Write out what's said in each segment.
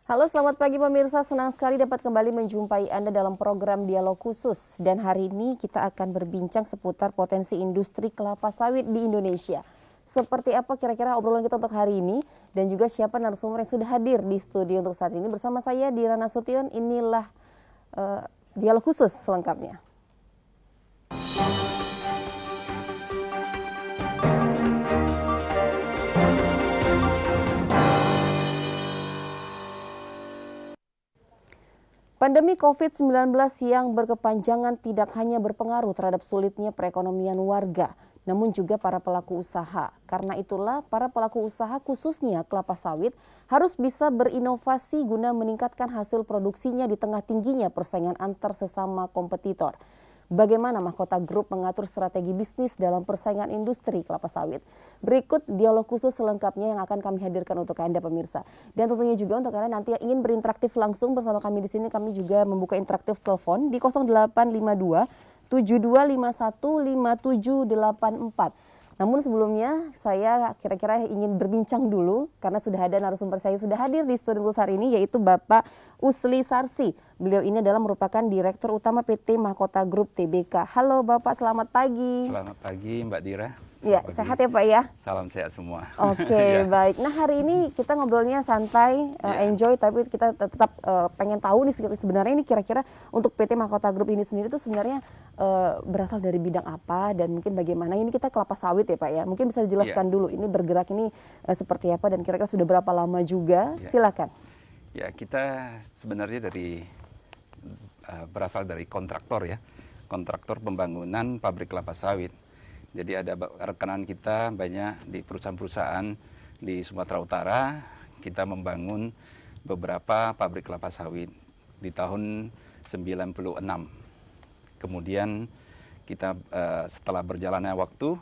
Halo, selamat pagi pemirsa. Senang sekali dapat kembali menjumpai Anda dalam program Dialog Khusus. Dan hari ini kita akan berbincang seputar potensi industri kelapa sawit di Indonesia. Seperti apa kira-kira obrolan kita untuk hari ini dan juga siapa narasumber yang sudah hadir di studio untuk saat ini. Bersama saya Dira Nasution, inilah Dialog Khusus selengkapnya. Pandemi COVID-19 yang berkepanjangan tidak hanya berpengaruh terhadap sulitnya perekonomian warga, namun juga para pelaku usaha. Karena itulah para pelaku usaha khususnya kelapa sawit harus bisa berinovasi guna meningkatkan hasil produksinya di tengah tingginya persaingan antar sesama kompetitor. Bagaimana Mahkota Group mengatur strategi bisnis dalam persaingan industri kelapa sawit? Berikut dialog khusus selengkapnya yang akan kami hadirkan untuk Anda pemirsa. Dan tentunya juga untuk Anda nanti yang ingin berinteraktif langsung bersama kami di sini, kami juga membuka interaktif telepon di 0852 7251 5784. Namun sebelumnya saya kira-kira ingin berbincang dulu karena sudah ada narasumber saya sudah hadir di studio hari ini, yaitu Bapak Usli Sarsi. Beliau ini adalah merupakan Direktur Utama PT Mahkota Group Tbk. Halo Bapak, selamat pagi. Selamat pagi Mbak Dira. Ya, sehat ya Pak ya? Salam sehat semua. Oke, baik. Nah hari ini kita ngobrolnya santai, enjoy, tapi kita tetap pengen tahu nih sebenarnya ini kira-kira untuk PT Mahkota Group ini sendiri itu sebenarnya berasal dari bidang apa dan mungkin bagaimana. Ini kita kelapa sawit ya Pak ya, mungkin bisa dijelaskan dulu ini bergerak ini seperti apa dan kira-kira sudah berapa lama juga, silakan. Ya, kita sebenarnya berasal dari kontraktor ya, kontraktor pembangunan pabrik kelapa sawit. Jadi ada rekanan kita banyak di perusahaan-perusahaan di Sumatera Utara. Kita membangun beberapa pabrik kelapa sawit di tahun 96. Kemudian kita setelah berjalannya waktu,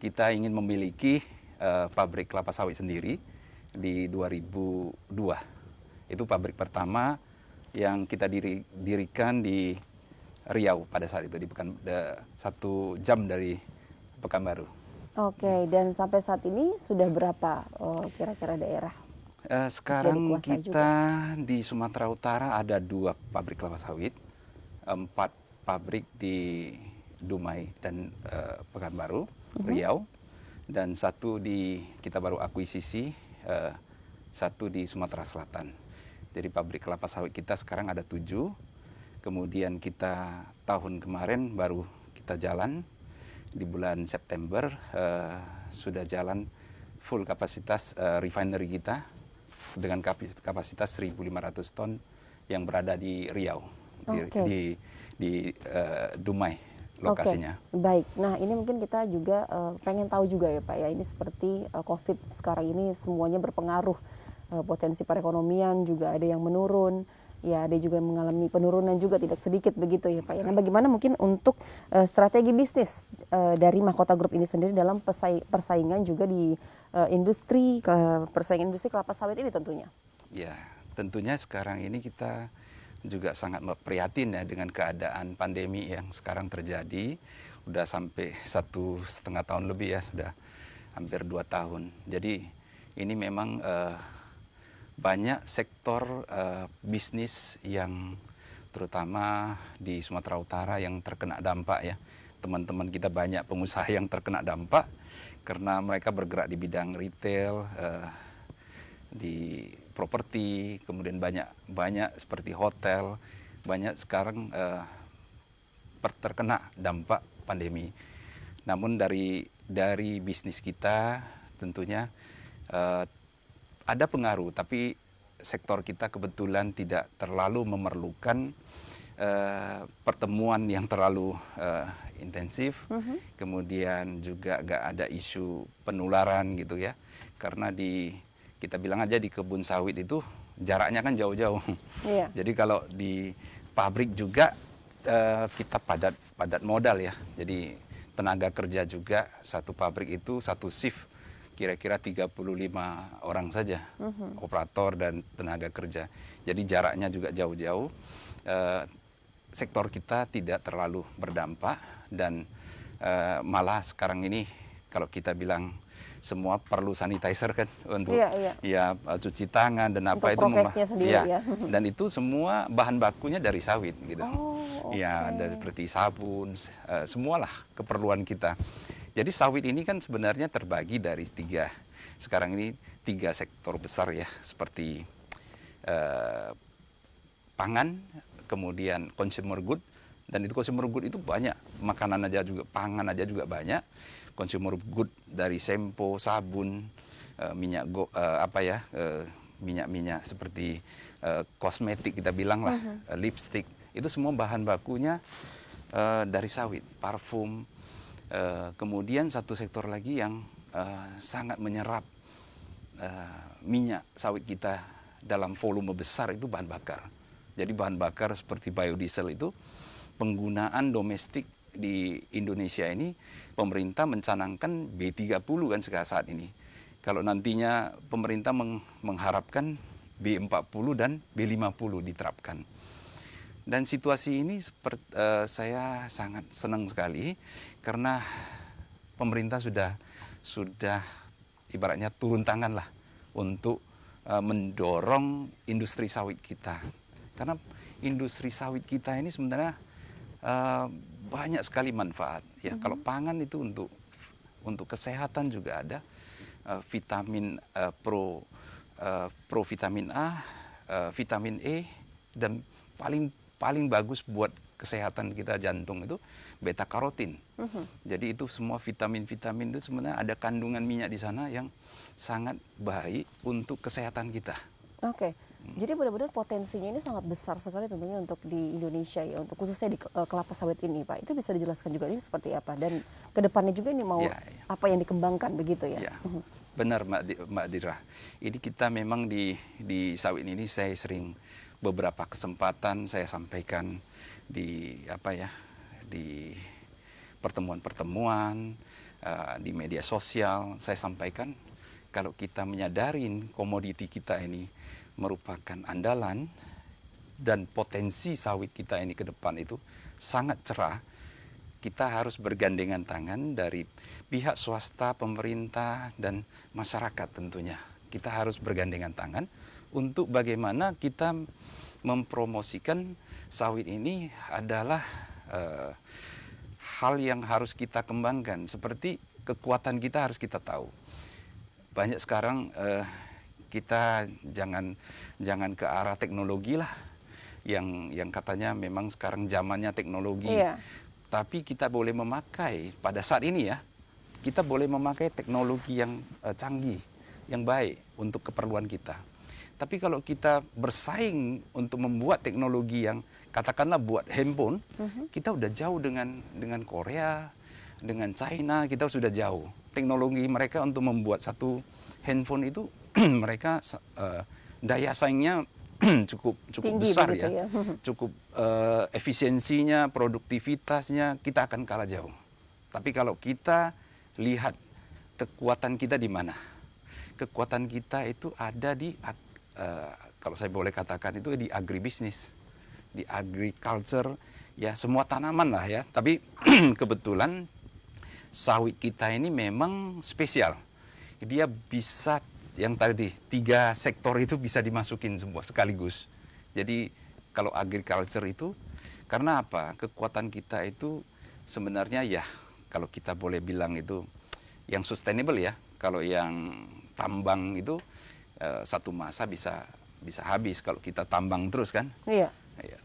kita ingin memiliki pabrik kelapa sawit sendiri di 2002. Itu pabrik pertama yang kita dirikan di Riau pada saat itu, di 1 jam dari Pekanbaru. Oke, dan sampai saat ini sudah berapa kira-kira daerah? Sekarang kita di Sumatera Utara ada 2 pabrik kelapa sawit, 4 pabrik di Dumai dan Pekanbaru, Riau, dan 1 kita baru akuisisi, 1 di Sumatera Selatan. Jadi pabrik kelapa sawit kita sekarang ada 7, kemudian kita tahun kemarin baru kita jalan. Di bulan September sudah jalan full kapasitas refinery kita dengan kapasitas 1.500 ton yang berada di Riau, di Dumai lokasinya. Baik, nah ini mungkin kita juga pengen tahu juga ya Pak ya, ini seperti COVID sekarang ini semuanya berpengaruh, potensi perekonomian juga ada yang menurun. Ya, ada juga yang mengalami penurunan juga tidak sedikit begitu ya Pak. Nah, bagaimana mungkin untuk strategi bisnis dari Mahkota Group ini sendiri dalam persaingan juga di persaingan industri kelapa sawit ini tentunya? Ya, tentunya sekarang ini kita juga sangat prihatin ya dengan keadaan pandemi yang sekarang terjadi. Udah sampai 1,5 tahun lebih ya, sudah hampir 2 tahun. Jadi ini memang banyak sektor bisnis yang terutama di Sumatera Utara yang terkena dampak ya. Teman-teman kita banyak pengusaha yang terkena dampak karena mereka bergerak di bidang retail, di properti, kemudian banyak seperti hotel, banyak sekarang terkena dampak pandemi. Namun dari bisnis kita tentunya ada pengaruh, tapi sektor kita kebetulan tidak terlalu memerlukan pertemuan yang terlalu intensif. Kemudian juga gak ada isu penularan gitu ya. Karena kita bilang aja di kebun sawit itu jaraknya kan jauh-jauh. Jadi kalau di pabrik juga kita padat modal ya. Jadi tenaga kerja juga satu pabrik itu satu shift kira-kira 35 orang saja, operator dan tenaga kerja. Jadi jaraknya juga jauh-jauh. Sektor kita tidak terlalu berdampak dan malah sekarang ini kalau kita bilang semua perlu sanitizer kan untuk iya. cuci tangan dan untuk apa itu prokesnya sendiri ya. Dan itu semua bahan bakunya dari sawit gitu. Okay. Ya, dari seperti sabun, semualah keperluan kita. Jadi sawit ini kan sebenarnya terbagi dari sekarang ini tiga sektor besar ya, seperti pangan, kemudian consumer good, dan itu consumer good itu banyak, makanan aja juga, pangan aja juga banyak. Consumer good dari sempo, sabun, minyak minyak-minyak seperti kosmetik kita bilang lah, lipstick, itu semua bahan bakunya dari sawit, parfum. Kemudian satu sektor lagi yang sangat menyerap minyak sawit kita dalam volume besar itu bahan bakar. Jadi bahan bakar seperti biodiesel itu penggunaan domestik di Indonesia ini, pemerintah mencanangkan B30 kan saat ini. Kalau nantinya pemerintah mengharapkan B40 dan B50 diterapkan. Dan situasi ini saya sangat senang sekali karena pemerintah sudah ibaratnya turun tangan lah untuk mendorong industri sawit kita. Karena industri sawit kita ini sebenarnya banyak sekali manfaat ya. Kalau pangan itu untuk kesehatan juga ada vitamin pro vitamin A, vitamin E, dan paling bagus buat kesehatan kita jantung itu beta karotin. Jadi itu semua vitamin-vitamin itu sebenarnya ada kandungan minyak di sana yang sangat baik untuk kesehatan kita. Oke. Jadi benar-benar potensinya ini sangat besar sekali tentunya untuk di Indonesia ya, untuk khususnya di kelapa sawit ini, Pak. Itu bisa dijelaskan juga ini seperti apa, dan kedepannya juga ini mau apa yang dikembangkan begitu ya? Benar Mbak Dira. Ini kita memang di sawit ini saya sering beberapa kesempatan saya sampaikan di di pertemuan-pertemuan di media sosial, saya sampaikan kalau kita menyadarin komoditi kita ini merupakan andalan dan potensi sawit kita ini ke depan itu sangat cerah, kita harus bergandengan tangan dari pihak swasta, pemerintah, dan masyarakat tentunya. Kita harus bergandengan tangan untuk bagaimana kita mempromosikan sawit ini adalah hal yang harus kita kembangkan. Seperti kekuatan kita harus kita tahu. Banyak sekarang kita jangan ke arah teknologi lah, yang katanya memang sekarang zamannya teknologi. Tapi kita boleh memakai pada saat ini ya, kita boleh memakai teknologi yang canggih, yang baik untuk keperluan kita. Tapi kalau kita bersaing untuk membuat teknologi yang katakanlah buat handphone, kita udah jauh dengan Korea, dengan China, kita sudah jauh. Teknologi mereka untuk membuat satu handphone itu mereka daya saingnya cukup tinggi, besar ya, cukup efisiensinya, produktivitasnya kita akan kalah jauh. Tapi kalau kita lihat kekuatan kita di mana, kekuatan kita itu ada di kalau saya boleh katakan itu di agribisnis, di agriculture ya, semua tanaman lah ya. Tapi kebetulan sawit kita ini memang spesial. Dia bisa yang tadi 3 sektor itu bisa dimasukin semua sekaligus. Jadi kalau agriculture itu karena apa? Kekuatan kita itu sebenarnya ya kalau kita boleh bilang itu yang sustainable ya. Kalau yang tambang itu satu masa bisa habis kalau kita tambang terus kan. Iya.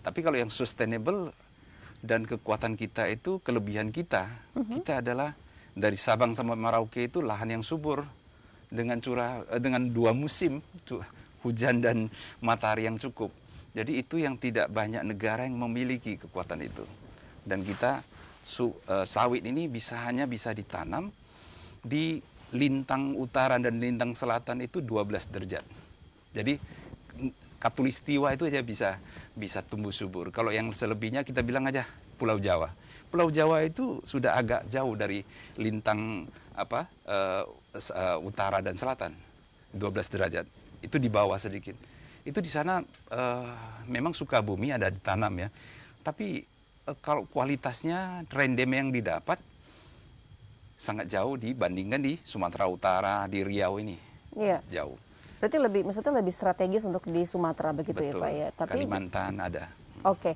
Tapi kalau yang sustainable dan kekuatan kita itu kelebihan kita, kita adalah dari Sabang sampai Merauke itu lahan yang subur. Dengan 2 musim, hujan dan matahari yang cukup. Jadi itu yang tidak banyak negara yang memiliki kekuatan itu. Dan kita sawit ini hanya bisa ditanam di lintang utara dan lintang selatan itu 12 derajat. Jadi Katulistiwa itu aja bisa tumbuh subur. Kalau yang selebihnya kita bilang aja Pulau Jawa. Pulau Jawa itu sudah agak jauh dari lintang utara dan selatan, 12 derajat. Itu di bawah sedikit. Itu di sana memang Sukabumi ada ditanam ya. Tapi kalau kualitasnya rendem yang didapat sangat jauh dibandingkan di Sumatera Utara, di Riau ini. Iya. Jauh. Berarti maksudnya lebih strategis untuk di Sumatera begitu. Betul. Ya Pak ya. Tapi Kalimantan ada. Oke.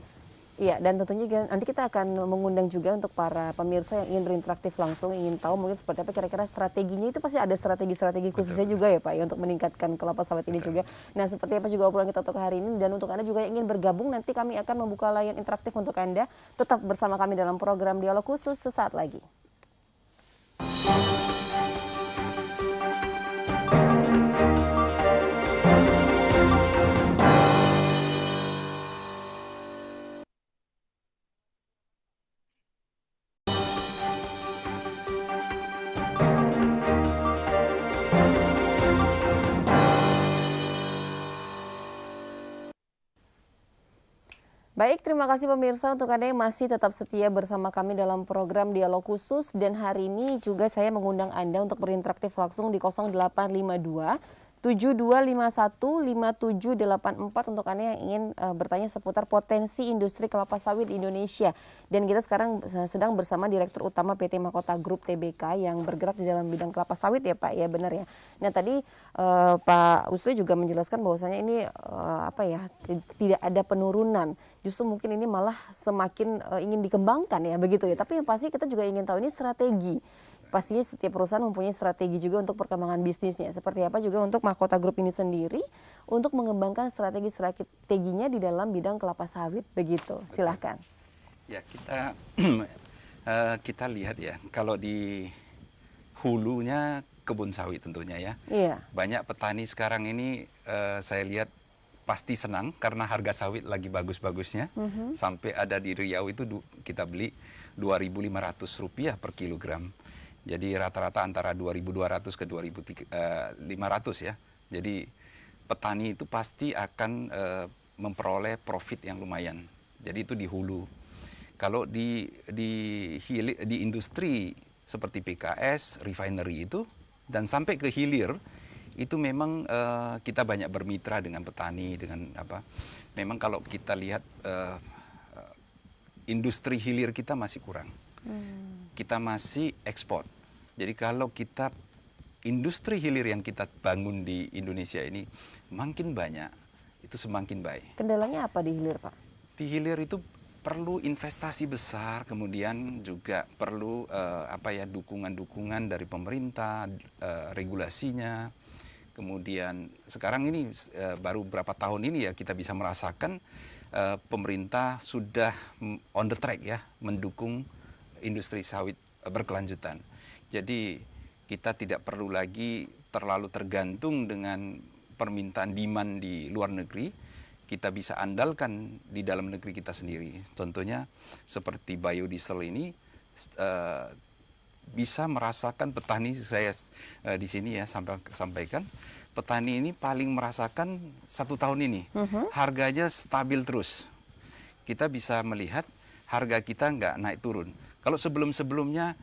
Iya, dan tentunya nanti kita akan mengundang juga untuk para pemirsa yang ingin berinteraksi langsung, ingin tahu mungkin seperti apa kira-kira strateginya. Itu pasti ada strategi-strategi khususnya juga ya Pak ya, untuk meningkatkan kelapa sawit ini juga. Nah, seperti apa juga obrolan kita untuk hari ini, dan untuk Anda juga yang ingin bergabung, nanti kami akan membuka layar interaktif untuk Anda. Tetap bersama kami dalam program Dialog Khusus sesaat lagi. Baik, terima kasih pemirsa untuk Anda yang masih tetap setia bersama kami dalam program Dialog Khusus. Dan hari ini juga saya mengundang Anda untuk berinteraktif langsung di 0852 7251 5784 untuk Anda yang ingin bertanya seputar potensi industri kelapa sawit di Indonesia. Dan kita sekarang sedang bersama Direktur Utama PT Mahkota Group Tbk yang bergerak di dalam bidang kelapa sawit ya Pak, ya benar ya. Nah tadi Pak Usli juga menjelaskan bahwasanya ini tidak ada penurunan, justru mungkin ini malah semakin ingin dikembangkan ya begitu ya. Tapi yang pasti kita juga ingin tahu ini strategi. Pastinya setiap perusahaan mempunyai strategi juga untuk perkembangan bisnisnya. Seperti apa juga untuk Mahkota Group ini sendiri untuk mengembangkan strateginya di dalam bidang kelapa sawit begitu. Silahkan. Ya, kita lihat ya, kalau di hulunya kebun sawit tentunya ya. Iya. Banyak petani sekarang ini saya lihat pasti senang karena harga sawit lagi bagus-bagusnya. Sampai ada di Riau itu kita beli Rp2.500 per kilogram. Jadi rata-rata antara 2.200 ke 2.500 ya. Jadi petani itu pasti akan memperoleh profit yang lumayan. Jadi itu di hulu. Kalau di industri seperti PKS, refinery itu, dan sampai ke hilir, itu memang kita banyak bermitra dengan petani, dengan apa. Memang kalau kita lihat industri hilir kita masih kurang. Kita masih ekspor. Jadi kalau kita industri hilir yang kita bangun di Indonesia ini makin banyak, itu semakin baik. Kendalanya apa di hilir, Pak? Di hilir itu perlu investasi besar, kemudian juga perlu dukungan-dukungan dari pemerintah, regulasinya. Kemudian sekarang ini baru beberapa tahun ini ya kita bisa merasakan pemerintah sudah on the track ya mendukung industri sawit berkelanjutan. Jadi kita tidak perlu lagi terlalu tergantung dengan permintaan demand di luar negeri. Kita bisa andalkan di dalam negeri kita sendiri. Contohnya seperti biodiesel ini bisa merasakan petani, saya di sini ya sampaikan, petani ini paling merasakan 1 tahun ini. Harganya stabil terus. Kita bisa melihat harga kita nggak naik turun. Kalau sebelum-sebelumnya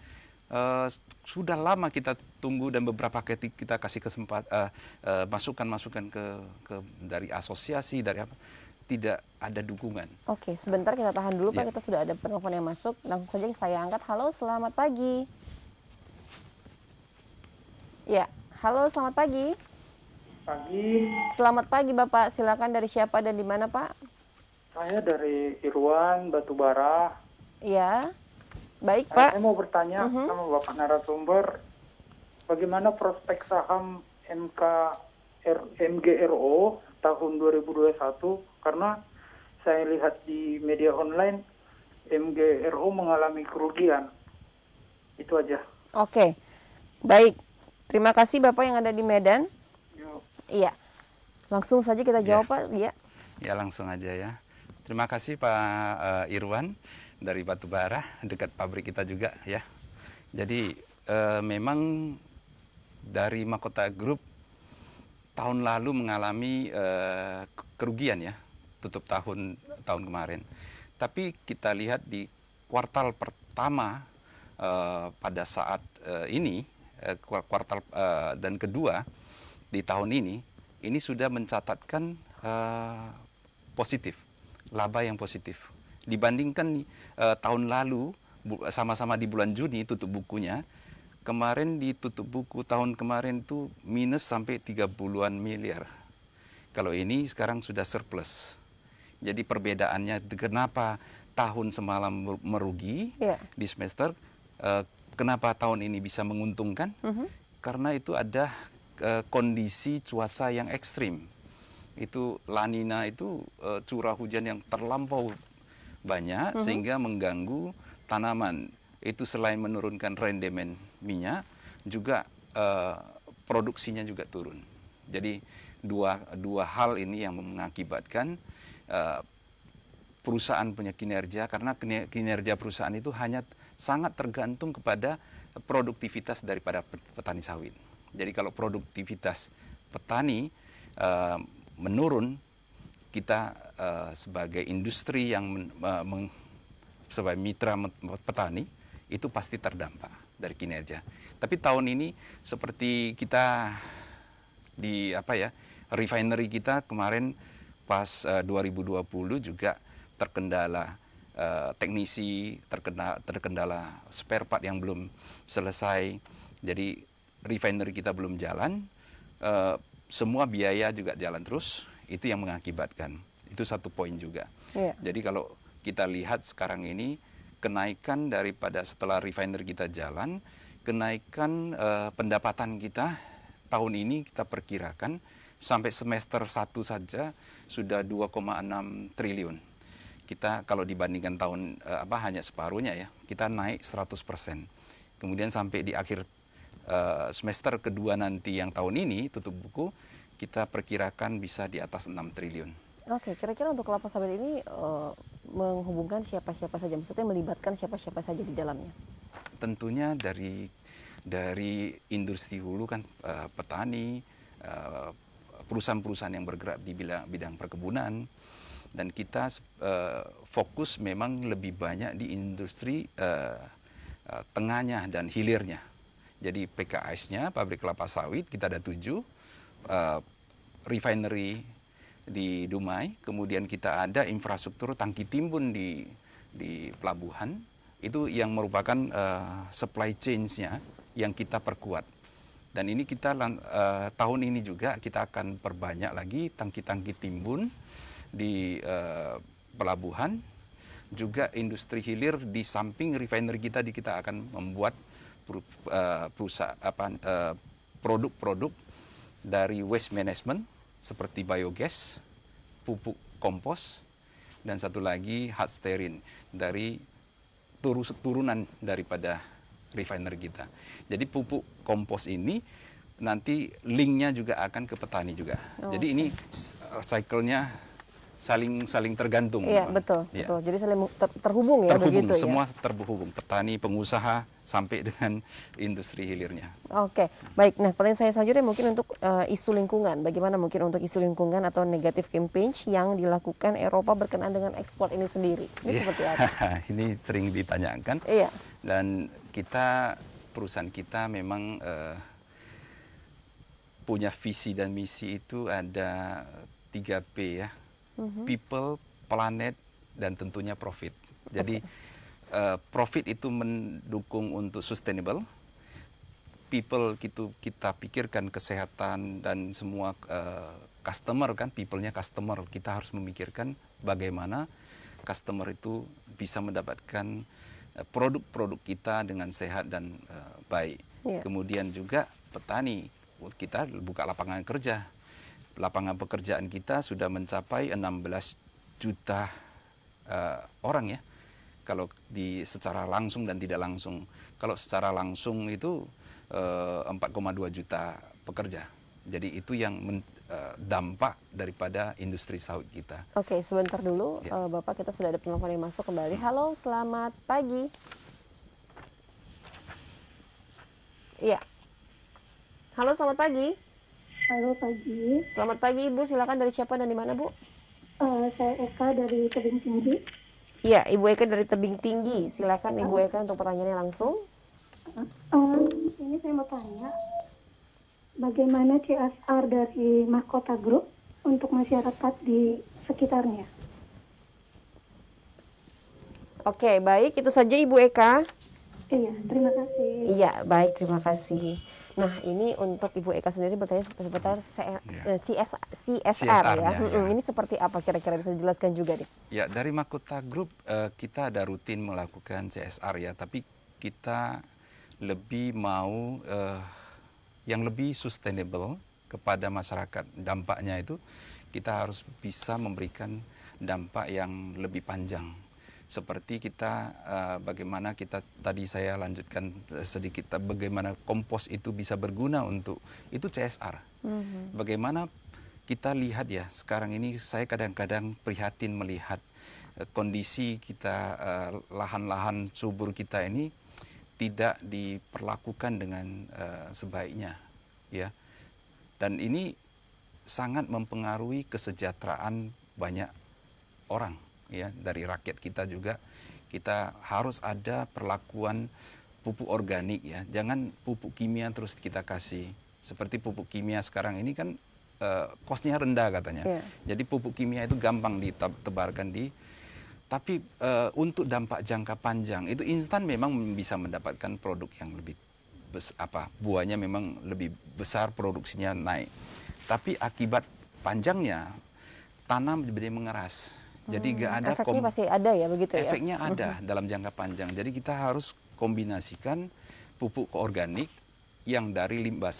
sudah lama kita tunggu dan beberapa kali kita kasih kesempatan masukan-masukan ke dari asosiasi, dari apa, tidak ada dukungan. Oke, sebentar kita tahan dulu Pak, kita sudah ada penelpon yang masuk. Langsung saja saya angkat. Halo, selamat pagi. Ya, halo, selamat pagi. Pagi. Selamat pagi Bapak, silakan dari siapa dan di mana Pak? Saya dari Irwan, Batubara. Iya, baik Pak. Saya mau bertanya sama Bapak narasumber, bagaimana prospek saham MGRO tahun 2021? Karena saya lihat di media online, MGRO mengalami kerugian. Itu aja. Oke, baik. Terima kasih Bapak yang ada di Medan. Iya, langsung saja kita jawab Pak. Iya. Ya langsung aja ya. Terima kasih Pak Irwan dari Batubara, dekat pabrik kita juga ya. Jadi memang dari Mahkota Group tahun lalu mengalami kerugian ya, tutup tahun kemarin. Tapi kita lihat di kuartal pertama pada saat ini, kuartal dan kedua di tahun ini sudah mencatatkan positif, laba yang positif. Dibandingkan tahun lalu, sama-sama di bulan Juni tutup bukunya, kemarin ditutup buku tahun kemarin itu minus sampai 30-an miliar. Kalau ini sekarang sudah surplus. Jadi perbedaannya kenapa tahun semalam merugi di semester, kenapa tahun ini bisa menguntungkan? Karena itu ada kondisi cuaca yang ekstrim. Itu La Nina itu curah hujan yang terlampau banyak sehingga mengganggu tanaman. Itu selain menurunkan rendemen minyak, juga produksinya juga turun. Jadi dua hal ini yang mengakibatkan perusahaan punya kinerja, karena kinerja perusahaan itu hanya sangat tergantung kepada produktivitas daripada petani sawit. Jadi kalau produktivitas petani menurun, kita sebagai industri yang sebagai mitra petani itu pasti terdampak dari kinerja. Tapi tahun ini seperti kita di refinery kita kemarin pas 2020 juga terkendala teknisi, terkendala spare part yang belum selesai. Jadi refinery kita belum jalan, semua biaya juga jalan terus, itu yang mengakibatkan. Itu satu poin juga. Jadi kalau kita lihat sekarang ini, kenaikan daripada setelah refinery kita jalan, kenaikan pendapatan kita tahun ini kita perkirakan sampai semester 1 saja sudah 2,6 triliun. Kita kalau dibandingkan tahun hanya separuhnya ya, kita naik 100%. Kemudian sampai di akhir semester kedua nanti yang tahun ini tutup buku, kita perkirakan bisa di atas 6 triliun. Oke, kira-kira untuk kelapa sawit ini menghubungkan siapa-siapa saja, maksudnya melibatkan siapa-siapa saja di dalamnya? Tentunya dari industri hulu kan, petani, perusahaan-perusahaan yang bergerak di bidang perkebunan, dan kita fokus memang lebih banyak di industri tengahnya dan hilirnya. Jadi PKS-nya, pabrik kelapa sawit, kita ada 7, refinery di Dumai, kemudian kita ada infrastruktur tangki timbun di pelabuhan, itu yang merupakan supply chain-nya yang kita perkuat. Dan ini kita tahun ini juga kita akan perbanyak lagi tangki-tangki timbun di pelabuhan, juga industri hilir di samping refinery kita akan membuat produk-produk dari waste management seperti biogas, pupuk kompos, dan satu lagi hard stearin dari turunan daripada refinery kita. Jadi pupuk kompos ini nanti linknya juga akan ke petani juga. Jadi ini cycle-nya saling tergantung. Iya, betul. Jadi saling terhubung ya, begitu ya. Semua terhubung, petani, pengusaha sampai dengan industri hilirnya. Oke, baik. Nah, pertanyaan saya selanjutnya mungkin untuk isu lingkungan. Bagaimana mungkin untuk isu lingkungan atau negative campaign yang dilakukan Eropa berkenaan dengan ekspor ini sendiri? Ini seperti apa? Ini sering ditanyakan. Iya. Dan perusahaan kita memang punya visi dan misi itu ada 3P ya. People, planet, dan tentunya profit. Jadi profit itu mendukung untuk sustainable. People kita pikirkan kesehatan dan semua customer kan, people-nya customer. Kita harus memikirkan bagaimana customer itu bisa mendapatkan produk-produk kita dengan sehat dan baik. Kemudian juga petani, kita buka lapangan kerja. Lapangan pekerjaan kita sudah mencapai 16 juta orang ya. Kalau secara langsung dan tidak langsung. Kalau secara langsung itu 4,2 juta pekerja. Jadi itu yang dampak daripada industri sawit kita. Oke, sebentar dulu Bapak, kita sudah ada penelpon yang masuk kembali. Halo, selamat pagi. Iya. Halo, selamat pagi. Halo, pagi. Selamat pagi Ibu, silakan dari siapa dan di mana Bu? Saya Eka dari Tebing Tinggi. Iya, Ibu Eka dari Tebing Tinggi. Silakan Ibu Eka untuk pertanyaannya langsung. Ini saya mau tanya, bagaimana CSR dari Mahkota Group untuk masyarakat di sekitarnya? Oke, baik. Itu saja Ibu Eka. Iya, terima kasih. Iya, baik, terima kasih. Nah, ini untuk Ibu Eka sendiri bertanya seputar CSR ya. CSR-nya, ya. Ini seperti apa kira-kira, bisa dijelaskan juga nih? Ya, dari Mahkota Group kita ada rutin melakukan CSR ya, tapi kita lebih mau yang lebih sustainable kepada masyarakat. Dampaknya itu kita harus bisa memberikan dampak yang lebih panjang. Seperti kita bagaimana kita tadi saya lanjutkan sedikit, bagaimana kompos itu bisa berguna untuk itu CSR. Bagaimana kita lihat ya, sekarang ini saya kadang-kadang prihatin melihat kondisi kita, lahan-lahan subur kita ini tidak diperlakukan dengan sebaiknya, ya. Dan ini sangat mempengaruhi kesejahteraan banyak orang, ya. Dari rakyat kita juga, kita harus ada perlakuan pupuk organik, ya. Jangan pupuk kimia terus kita kasih. Seperti pupuk kimia sekarang ini kan kosnya rendah katanya. Jadi pupuk kimia itu gampang ditebarkan tapi untuk dampak jangka panjang itu instan memang bisa mendapatkan produk yang lebih buahnya memang lebih besar, produksinya naik. Tapi akibat panjangnya tanam jadi mengeras. Jadi nggak ada efeknya pasti ada ya, begitu ya? Efeknya ada dalam jangka panjang. Jadi kita harus kombinasikan pupuk organik yang dari limbah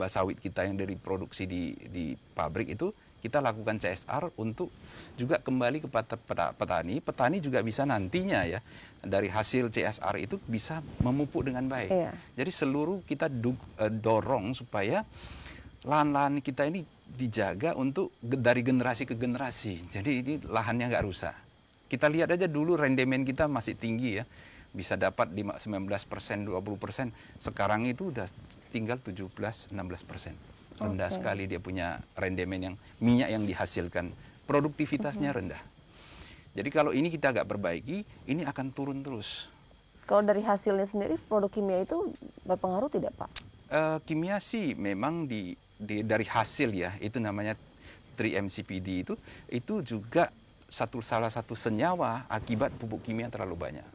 sawit kita yang dari produksi di pabrik itu, kita lakukan CSR untuk juga kembali kepada petani. Petani juga bisa nantinya ya dari hasil CSR itu bisa memupuk dengan baik. Jadi seluruh kita dorong supaya lahan-lahan kita ini dijaga untuk dari generasi ke generasi. Jadi ini lahannya nggak rusak. Kita lihat aja dulu rendemen kita masih tinggi ya. Bisa dapat 19%, 20%. Sekarang itu udah tinggal 17-16%. Rendah sekali dia punya rendemen yang minyak yang dihasilkan. Produktivitasnya rendah. Jadi kalau ini kita agak perbaiki, ini akan turun terus. Kalau dari hasilnya sendiri, produk kimia itu berpengaruh tidak, Pak? Kimia sih memang dari hasil ya, itu namanya 3-MCPD itu juga salah satu senyawa akibat pupuk kimia terlalu banyak.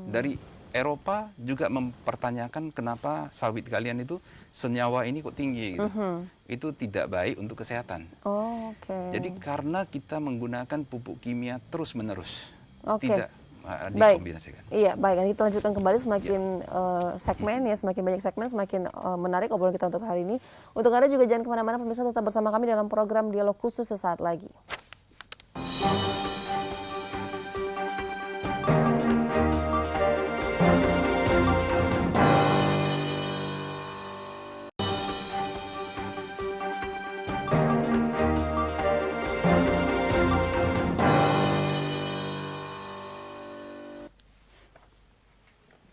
Dari Eropa juga mempertanyakan kenapa sawit kalian itu senyawa ini kok tinggi gitu. Itu tidak baik untuk kesehatan. Jadi karena kita menggunakan pupuk kimia terus-menerus. Tidak dikombinasikan. Iya, baik. Nanti kita lanjutkan kembali semakin segmen ya, semakin banyak segmen, semakin menarik obrolan kita untuk hari ini. Untuk Anda juga jangan kemana-mana, pemirsa, tetap bersama kami dalam program Dialog Khusus sesaat lagi.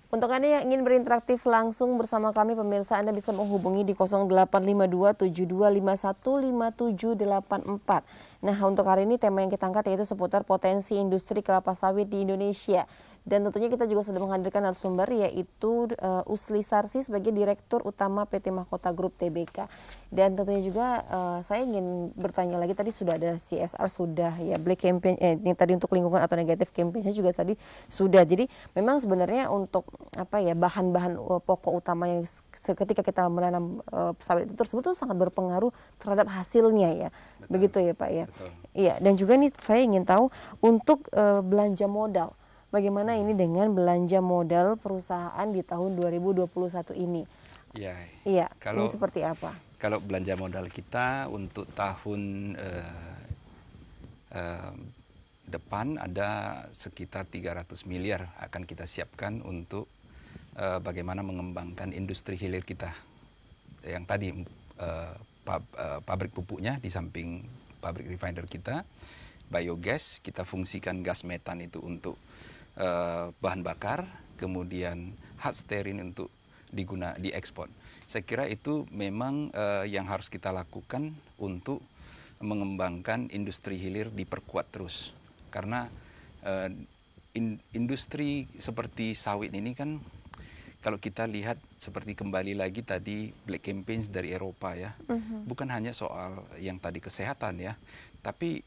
Untuk Anda yang ingin berinteraktif langsung bersama kami, pemirsa, Anda bisa menghubungi di 0852-7251-5784. Nah, untuk hari ini tema yang kita angkat yaitu seputar potensi industri kelapa sawit di Indonesia. Dan tentunya kita juga sudah menghadirkan narasumber yaitu Usli Sarsi sebagai Direktur Utama PT Mahkota Group Tbk. Dan tentunya juga saya ingin bertanya lagi, tadi sudah ada CSR, sudah ya Black Campaign, yang tadi untuk lingkungan atau negatif campaign-nya juga tadi sudah. Jadi memang sebenarnya untuk bahan-bahan pokok utama yang ketika kita menanam sawit itu tersebut itu sangat berpengaruh terhadap hasilnya ya. Betul. Begitu ya Pak ya. Betul. Iya, dan juga nih saya ingin tahu untuk belanja modal. Bagaimana ini dengan belanja modal perusahaan di tahun 2021 ini? Iya, ini seperti apa? Kalau belanja modal kita untuk tahun depan ada sekitar 300 miliar akan kita siapkan untuk bagaimana mengembangkan industri hilir kita. Yang tadi pabrik pupuknya di samping pabrik refiner kita, biogas, kita fungsikan gas metan itu untuk bahan bakar, kemudian hard stearin untuk diekspor. Saya kira itu memang yang harus kita lakukan untuk mengembangkan industri hilir, diperkuat terus. Karena industri seperti sawit ini kan, kalau kita lihat seperti kembali lagi tadi Black Campaigns dari Eropa ya, bukan hanya soal yang tadi kesehatan ya, tapi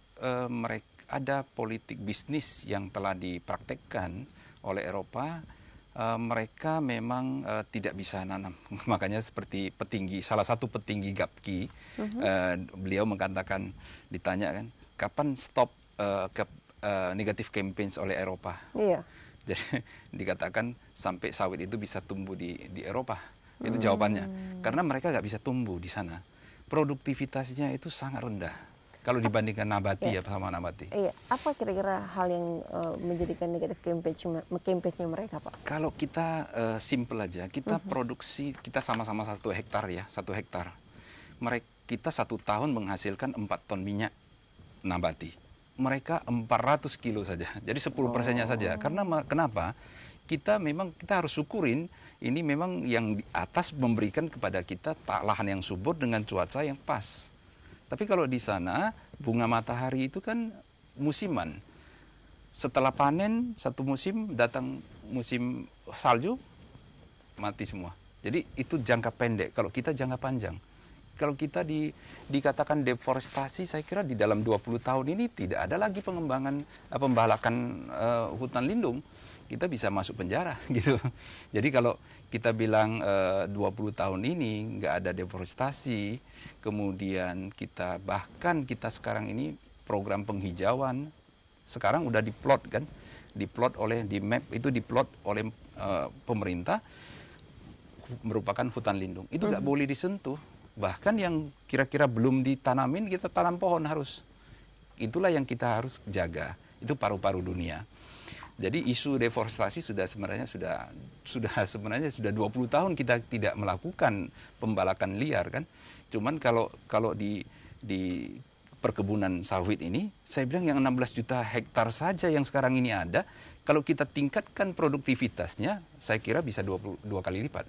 mereka ada politik bisnis yang telah dipraktekkan oleh Eropa mereka memang tidak bisa nanam. Makanya seperti petinggi, salah satu petinggi GAPKI, beliau mengatakan, ditanya kan, kapan stop negative campaigns oleh Eropa? Iya. Jadi dikatakan sampai sawit itu bisa tumbuh di Eropa. Itu jawabannya. Karena mereka nggak bisa tumbuh di sana. Produktivitasnya itu sangat rendah. Kalau dibandingkan nabati ya sama nabati. Iya, apa kira-kira hal yang menjadikan negatif campaign-nya mereka, Pak? Kalau kita simple aja, kita produksi, kita sama-sama 1 hektar ya, 1 hektar. Kita 1 tahun menghasilkan 4 ton minyak nabati. Mereka 400 kilo saja, jadi 10%-nya saja. Karena kenapa? Kita harus syukurin ini memang yang di atas memberikan kepada kita lahan yang subur dengan cuaca yang pas. Tapi kalau di sana, bunga matahari itu kan musiman. Setelah panen, 1 musim, datang musim salju, mati semua. Jadi itu jangka pendek, kalau kita jangka panjang. Kalau kita dikatakan deforestasi, saya kira di dalam 20 tahun ini tidak ada lagi pengembangan, pembalakan hutan lindung. Kita bisa masuk penjara gitu. Jadi kalau kita bilang 20 tahun ini nggak ada deforestasi, kemudian kita sekarang ini program penghijauan, sekarang udah diplot kan, di map itu diplot oleh pemerintah merupakan hutan lindung. Itu nggak boleh disentuh. Bahkan yang kira-kira belum ditanamin kita tanam pohon harus. Itulah yang kita harus jaga. Itu paru-paru dunia. Jadi isu deforestasi sebenarnya sudah 20 tahun kita tidak melakukan pembalakan liar kan. Cuman kalau di perkebunan sawit ini, saya bilang yang 16 juta hektar saja yang sekarang ini ada, kalau kita tingkatkan produktivitasnya, saya kira bisa 22 kali lipat.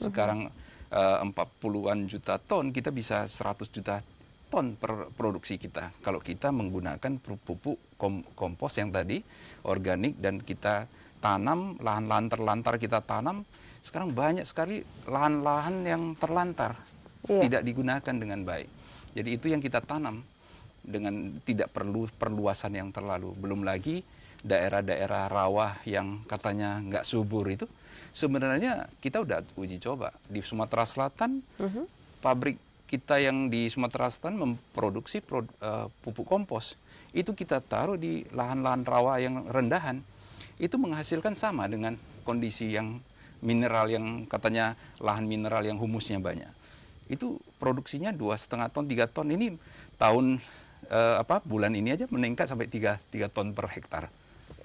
Sekarang 40-an juta ton, kita bisa 100 juta ton per produksi kita. Kalau kita menggunakan pupuk kompos yang tadi, organik, dan kita tanam, lahan-lahan terlantar kita tanam, sekarang banyak sekali lahan-lahan yang terlantar, tidak digunakan dengan baik. Jadi itu yang kita tanam, dengan tidak perlu perluasan yang terlalu. Belum lagi daerah-daerah rawa yang katanya nggak subur itu, sebenarnya kita udah uji coba. Di Sumatera Selatan, pabrik kita yang di Sumatera Selatan memproduksi pupuk kompos. Itu kita taruh di lahan-lahan rawa yang rendahan. Itu menghasilkan sama dengan kondisi yang mineral yang katanya lahan mineral yang humusnya banyak. Itu produksinya 2,5 ton, 3 ton. Ini tahun bulan ini aja meningkat sampai 3 ton per hektar.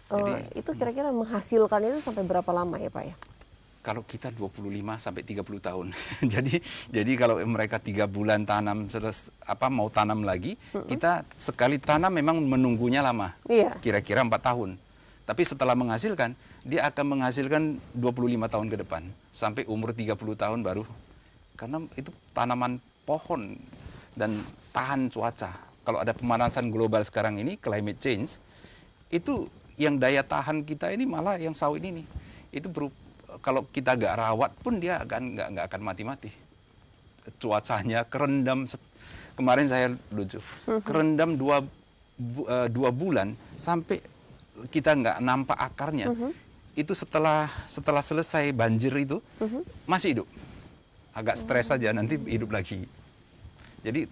Jadi, itu kira-kira menghasilkan itu sampai berapa lama ya Pak ya? Kalau kita 25 sampai 30 tahun. jadi kalau mereka 3 bulan tanam mau tanam lagi, kita sekali tanam memang menunggunya lama. Iya. Kira-kira 4 tahun. Tapi setelah menghasilkan, dia akan menghasilkan 25 tahun ke depan sampai umur 30 tahun baru. Karena itu tanaman pohon dan tahan cuaca. Kalau ada pemanasan global sekarang ini, climate change, itu yang daya tahan kita ini malah yang sawit ini. Itu kalau kita nggak rawat pun dia nggak akan mati-mati. Cuacanya kerendam, kemarin saya lucu, kerendam 2 bulan sampai kita nggak nampak akarnya. Itu setelah selesai banjir itu masih hidup. Agak stres saja, nanti hidup lagi. Jadi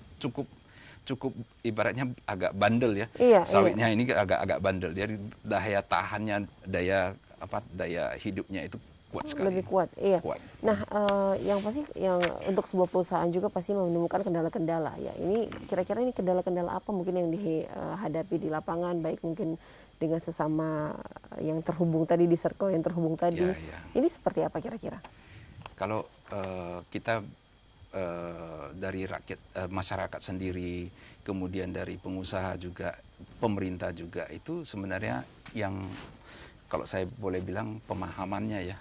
cukup ibaratnya agak bandel ya. Sawitnya ini agak bandel. Jadi daya tahannya, daya hidupnya itu kuat sekali. Lebih kuat, iya. Kuat. Nah, yang pasti yang untuk sebuah perusahaan juga pasti menemukan kendala-kendala ya. Ini kira-kira ini kendala-kendala apa mungkin yang dihadapi di lapangan, baik mungkin dengan sesama yang terhubung tadi di circle yang terhubung tadi. Ini seperti apa kira-kira? Kalau kita dari rakyat, masyarakat sendiri, kemudian dari pengusaha juga, pemerintah juga, itu sebenarnya yang kalau saya boleh bilang pemahamannya ya.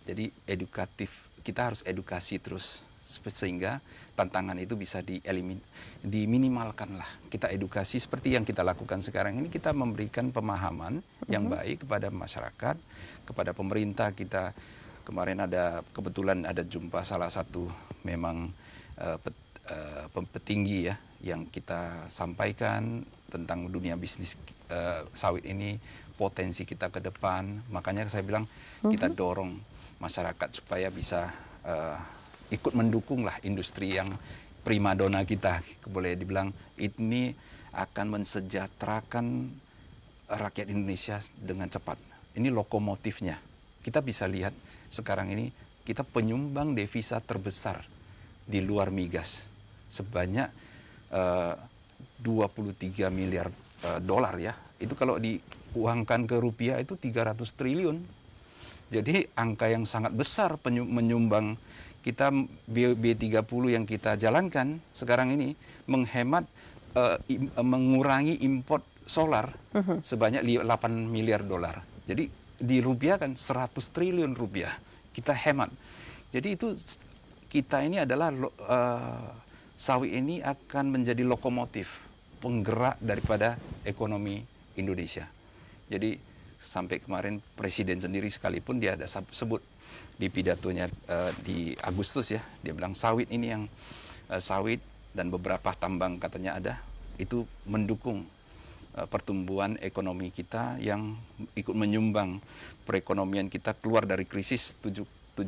Jadi edukatif, kita harus edukasi terus sehingga tantangan itu bisa diminimalkan lah. Kita edukasi seperti yang kita lakukan sekarang ini, kita memberikan pemahaman yang baik kepada masyarakat, kepada pemerintah. Kita kemarin kebetulan ada jumpa salah satu memang petinggi ya, yang kita sampaikan tentang dunia bisnis sawit ini, potensi kita ke depan. Makanya saya bilang kita dorong masyarakat supaya bisa ikut mendukung lah industri yang primadona kita, boleh dibilang ini akan mensejahterakan rakyat Indonesia dengan cepat. Ini lokomotifnya. Kita bisa lihat sekarang ini kita penyumbang devisa terbesar di luar migas sebanyak 23 miliar dolar ya. Itu kalau diuangkan ke rupiah itu 300 triliun. Jadi angka yang sangat besar menyumbang. Kita B30 yang kita jalankan sekarang ini menghemat mengurangi import solar sebanyak 8 miliar dolar. Jadi dirupiahkan 100 triliun rupiah kita hemat. Jadi itu kita ini adalah sawit ini akan menjadi lokomotif penggerak daripada ekonomi Indonesia. Jadi sampai kemarin presiden sendiri sekalipun dia ada sebut di pidatonya di Agustus ya, dia bilang sawit ini yang sawit dan beberapa tambang katanya ada, itu mendukung pertumbuhan ekonomi kita yang ikut menyumbang perekonomian kita keluar dari krisis 7,1%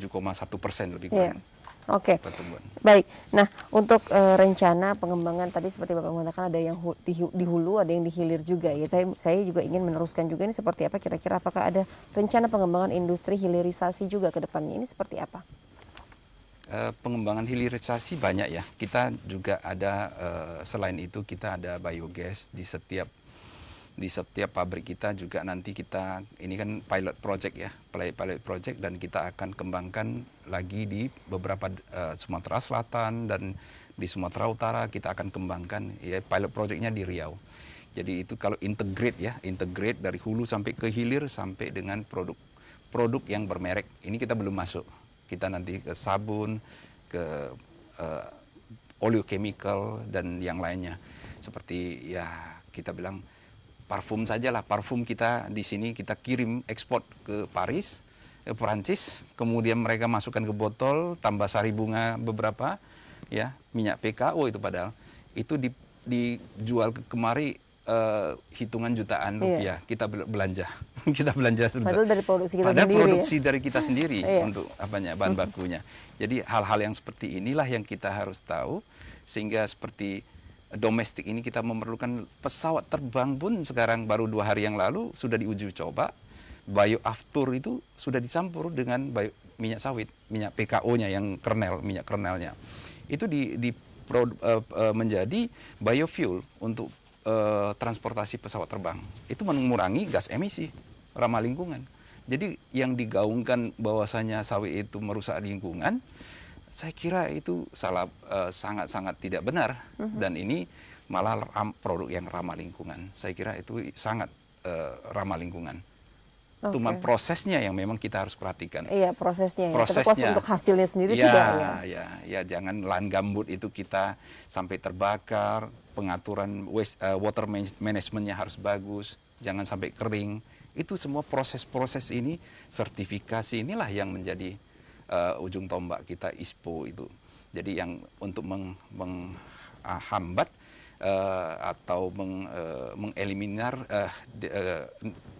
lebih kurang. Oke, baik. Nah, untuk rencana pengembangan tadi seperti Bapak mengatakan ada yang di hulu, ada yang di hilir juga ya. Saya juga ingin meneruskan juga ini seperti apa kira-kira, apakah ada rencana pengembangan industri hilirisasi juga ke depannya, ini seperti apa? Pengembangan hilirisasi banyak ya. Kita juga ada selain itu kita ada biogas di setiap pabrik kita juga. Nanti kita ini kan pilot project ya, pilot project, dan kita akan kembangkan lagi di beberapa Sumatera Selatan dan di Sumatera Utara kita akan kembangkan ya, pilot projectnya di Riau. Jadi itu kalau integrate dari hulu sampai ke hilir sampai dengan produk yang bermerek. Ini kita belum masuk. Kita nanti ke sabun, ke oleochemical dan yang lainnya. Seperti ya kita bilang parfum sajalah, parfum kita di sini kita kirim ekspor ke Paris, ke Perancis, kemudian mereka masukkan ke botol, tambah sari bunga beberapa, ya minyak PKO itu padahal itu dijual kemari hitungan jutaan rupiah. Kita belanja, kita belanja sudah. Padahal dari produksi kita padahal sendiri. Produksi dari kita sendiri untuk bahan bakunya. Jadi hal-hal yang seperti inilah yang kita harus tahu sehingga seperti domestik ini kita memerlukan pesawat terbang pun sekarang baru 2 hari yang lalu sudah diuji coba. Bioaftur itu sudah dicampur dengan minyak sawit, minyak PKO-nya yang minyak kernelnya. Itu menjadi biofuel untuk transportasi pesawat terbang. Itu mengurangi gas emisi, ramah lingkungan. Jadi yang digaungkan bahwasanya sawit itu merusak lingkungan, saya kira itu sangat-sangat tidak benar, dan ini malah produk yang ramah lingkungan. Saya kira itu sangat ramah lingkungan. Cuma prosesnya yang memang kita harus perhatikan. Iya, prosesnya. Prosesnya. Untuk hasilnya sendiri tidak ya. Ya, jangan lahan gambut itu kita sampai terbakar, pengaturan water managementnya harus bagus, jangan sampai kering. Itu semua proses-proses ini, sertifikasi inilah yang menjadi ujung tombak kita ISPO itu. Jadi yang untuk menghambat atau mengeliminar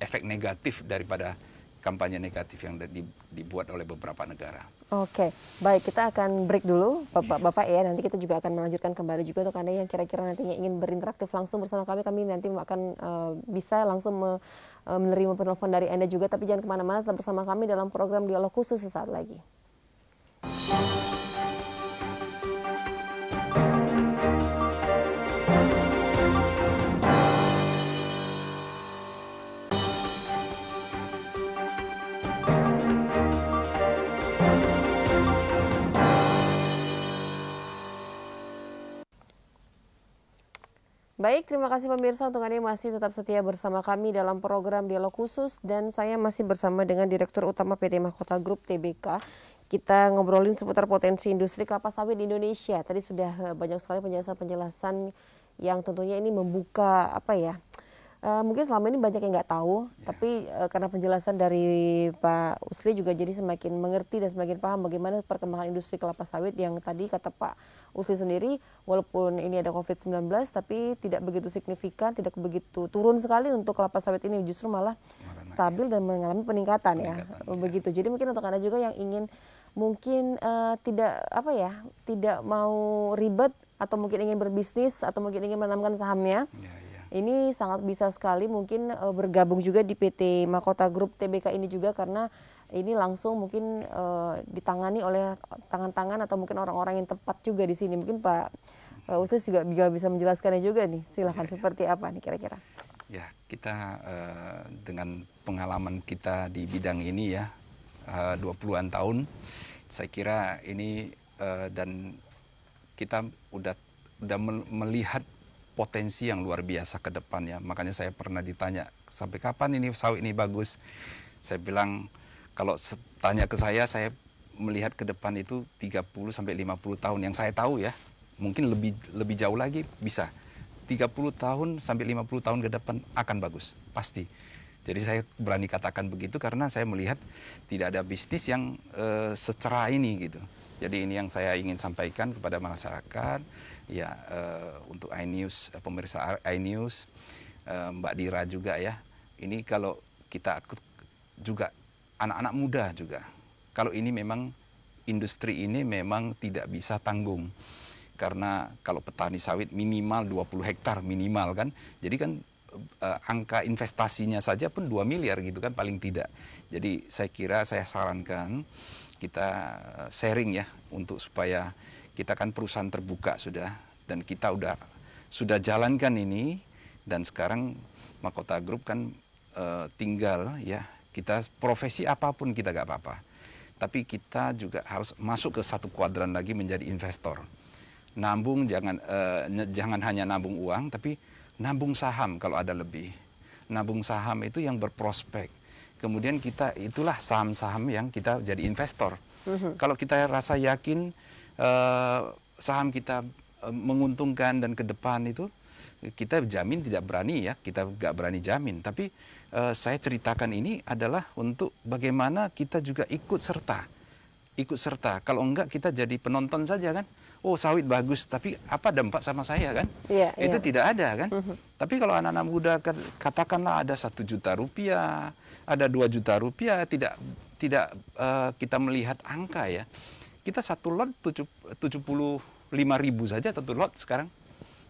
efek negatif daripada kampanye negatif yang dibuat oleh beberapa negara. Oke, baik, kita akan break dulu Bapak ya, nanti kita juga akan melanjutkan kembali juga untuk Anda yang kira-kira nantinya ingin berinteraktif langsung bersama kami nanti akan bisa langsung menerima penelpon dari Anda juga, tapi jangan kemana-mana, tetap bersama kami dalam program Dialog Khusus sesaat lagi. Baik, terima kasih pemirsa untuk Anda yang masih tetap setia bersama kami dalam program Dialog Khusus, dan saya masih bersama dengan Direktur Utama PT Mahkota Group TBK. Kita ngobrolin seputar potensi industri kelapa sawit di Indonesia. Tadi sudah banyak sekali penjelasan-penjelasan yang tentunya ini membuka Mungkin selama ini banyak yang nggak tahu, tapi karena penjelasan dari Pak Usli juga jadi semakin mengerti dan semakin paham bagaimana perkembangan industri kelapa sawit yang tadi kata Pak Usli sendiri, walaupun ini ada COVID-19, tapi tidak begitu signifikan, tidak begitu turun sekali untuk kelapa sawit ini, justru malah stabil dan mengalami peningkatan ya. Begitu. Jadi mungkin untuk Anda juga yang ingin mungkin tidak mau ribet atau mungkin ingin berbisnis atau mungkin ingin menanamkan sahamnya. Ini sangat bisa sekali mungkin bergabung juga di PT Mahkota Group Tbk ini juga, karena ini langsung mungkin ditangani oleh tangan-tangan atau mungkin orang-orang yang tepat juga di sini. Mungkin Pak Uslis juga bisa menjelaskannya juga nih. Silahkan seperti apa nih kira-kira? Ya, kita dengan pengalaman kita di bidang ini ya 20-an tahun, saya kira ini dan kita udah melihat potensi yang luar biasa ke depan ya. Makanya saya pernah ditanya, sampai kapan ini sawit ini bagus? Saya bilang, kalau tanya ke saya melihat ke depan itu 30 sampai 50 tahun. Yang saya tahu ya, mungkin lebih jauh lagi bisa. 30 tahun sampai 50 tahun ke depan akan bagus, pasti. Jadi saya berani katakan begitu karena saya melihat tidak ada bisnis yang secerah ini gitu. Jadi ini yang saya ingin sampaikan kepada masyarakat, ya untuk iNews, pemirsa iNews, Mbak Dira juga ya. Ini kalau kita juga anak-anak muda juga. Kalau ini memang industri ini memang tidak bisa tanggung. Karena kalau petani sawit minimal 20 hektar minimal kan. Jadi kan angka investasinya saja pun 2 miliar gitu kan paling tidak. Jadi saya kira saya sarankan kita sharing ya untuk supaya kita kan perusahaan terbuka sudah dan kita sudah jalankan ini, dan sekarang Mahkota Group kan tinggal ya kita profesi apapun kita gak apa-apa, tapi kita juga harus masuk ke satu kuadran lagi menjadi investor. Nabung jangan hanya nabung uang, tapi nabung saham kalau ada lebih. Nabung saham itu yang berprospek. Kemudian itulah saham-saham yang kita jadi investor. Kalau kita rasa yakin saham kita menguntungkan dan ke depan itu, kita jamin tidak berani ya, kita nggak berani jamin. Tapi saya ceritakan ini adalah untuk bagaimana kita juga ikut serta. Kalau enggak kita jadi penonton saja kan. Oh sawit bagus, tapi apa dampak sama saya kan? Itu tidak ada kan? Tapi kalau anak-anak muda katakanlah ada 1 juta rupiah, ada 2 juta rupiah, tidak kita melihat angka ya. Kita satu lot 75.000 saja satu lot sekarang.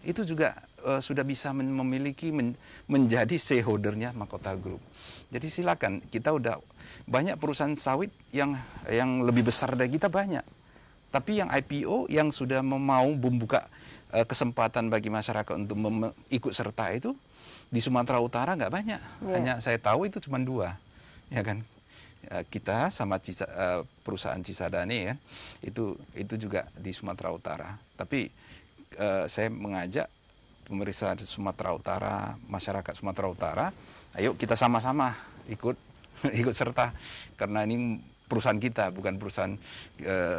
Itu juga sudah bisa memiliki menjadi shareholder-nya Mahkota Group. Jadi silakan, kita udah banyak perusahaan sawit yang lebih besar dari kita banyak. Tapi yang IPO yang sudah mau membuka kesempatan bagi masyarakat untuk ikut serta itu di Sumatera Utara nggak banyak. Hanya saya tahu itu cuma 2, ya kan. Kita sama perusahaan Cisadane ya, itu juga di Sumatera Utara. Tapi saya mengajak pemirsa Sumatera Utara, masyarakat Sumatera Utara, ayo kita sama-sama ikut serta, karena ini perusahaan kita, bukan perusahaan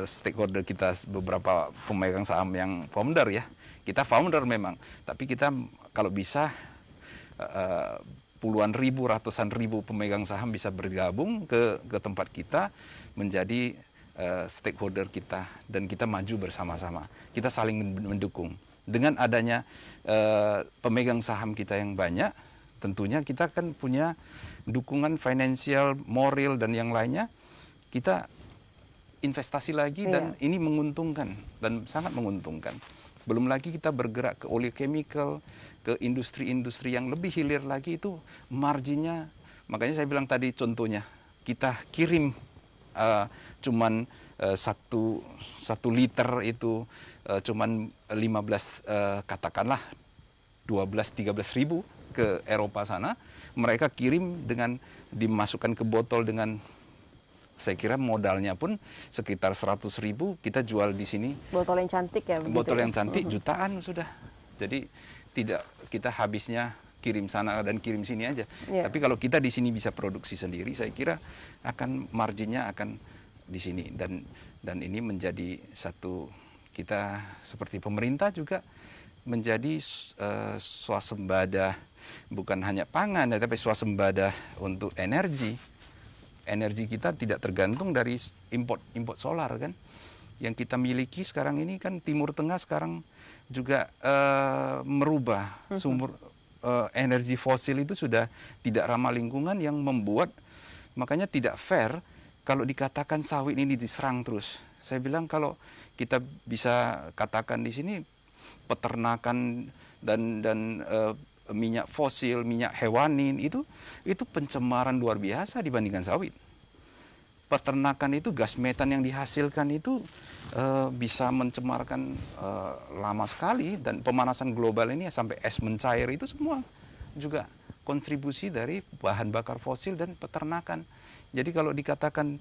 stakeholder kita, beberapa pemegang saham yang founder ya. Kita founder memang, tapi kita kalau bisa puluhan ribu, ratusan ribu pemegang saham bisa bergabung ke tempat kita menjadi stakeholder kita, dan kita maju bersama-sama. Kita saling mendukung. Dengan adanya pemegang saham kita yang banyak, tentunya kita kan punya dukungan finansial, moral, dan yang lainnya. Kita investasi lagi dan ini menguntungkan dan sangat menguntungkan. Belum lagi kita bergerak ke oleochemical, ke industri-industri yang lebih hilir lagi, itu marginnya. Makanya saya bilang tadi contohnya, kita kirim cuman 1 liter itu cuman 15 katakanlah 12-13 ribu ke Eropa sana. Mereka kirim dengan dimasukkan ke botol dengan, saya kira modalnya pun sekitar 100 ribu, kita jual di sini. Botol yang cantik ya? Botol yang cantik jutaan sudah. Jadi tidak kita habisnya kirim sana dan kirim sini aja. Tapi kalau kita di sini bisa produksi sendiri, saya kira akan marginnya akan di sini. Dan ini menjadi satu, kita seperti pemerintah juga menjadi swasembada, bukan hanya pangan, tapi swasembada untuk energi. Energi kita tidak tergantung dari import solar kan. Yang kita miliki sekarang ini kan Timur Tengah sekarang juga merubah sumber energi fosil itu sudah tidak ramah lingkungan, yang membuat makanya tidak fair kalau dikatakan sawit ini diserang terus. Saya bilang kalau kita bisa katakan di sini peternakan dan minyak fosil, minyak hewani itu pencemaran luar biasa dibandingkan sawit. Peternakan itu gas metan yang dihasilkan itu bisa mencemarkan lama sekali, dan pemanasan global ini sampai es mencair itu semua juga kontribusi dari bahan bakar fosil dan peternakan. Jadi kalau dikatakan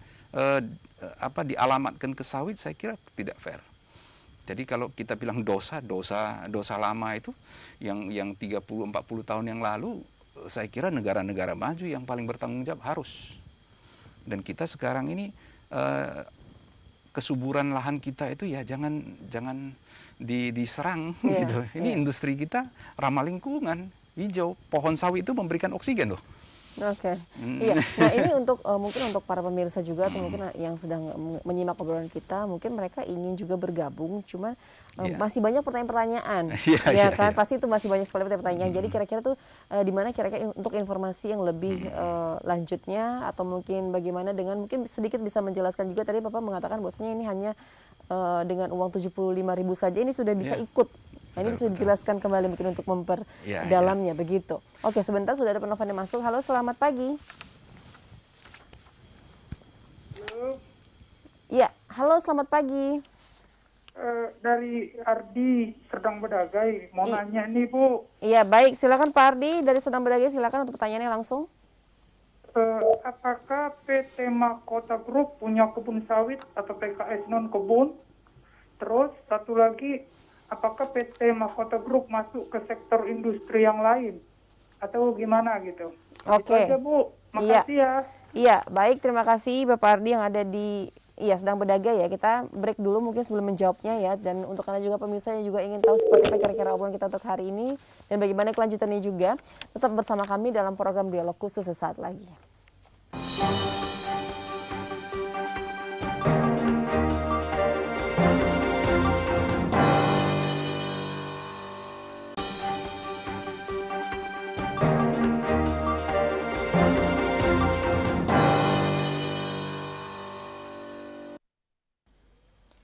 dialamatkan ke sawit, saya kira tidak fair. Jadi kalau kita bilang dosa lama itu yang 30-40 tahun yang lalu, saya kira negara-negara maju yang paling bertanggung jawab harus. Dan kita sekarang ini kesuburan lahan kita itu ya jangan diserang gitu. Ini industri kita ramah lingkungan, hijau, pohon sawit itu memberikan oksigen loh. Oke, iya. Nah ini untuk mungkin untuk para pemirsa juga atau mungkin yang sedang menyimak obrolan kita, mungkin mereka ingin juga bergabung, cuman masih banyak pertanyaan-pertanyaan, ya kan? Pasti itu masih banyak sekali pertanyaan. Jadi kira-kira tuh di mana kira-kira untuk informasi yang lebih lanjutnya, atau mungkin bagaimana dengan mungkin sedikit bisa menjelaskan juga, tadi Bapak mengatakan bahwasanya ini hanya dengan uang 75.000 saja ini sudah bisa ikut. Nah, ini bisa dijelaskan kembali mungkin untuk memperdalamnya begitu. Oke, sebentar sudah ada penelpon yang masuk. Halo, selamat pagi. Halo. Iya, halo, selamat pagi. Dari Ardi Serdang Bedagai, mau nanya nih Bu. Iya, baik, silakan Pak Ardi dari Serdang Bedagai, silakan untuk pertanyaannya langsung. Apakah PT Mahkota Group punya kebun sawit atau PKS non kebun? Terus satu lagi, apakah PT Mahkota Group masuk ke sektor industri yang lain atau gimana gitu? Oke. Itu aja Bu, makasih ya. Iya, baik, terima kasih Bapak Ardi yang ada di Sedang Bedagai ya. Kita break dulu mungkin sebelum menjawabnya ya. Dan untuk Anda juga pemirsa yang juga ingin tahu seperti apa kira-kira obrolan kita untuk hari ini dan bagaimana kelanjutannya juga, tetap bersama kami dalam program Dialog Khusus sesaat lagi.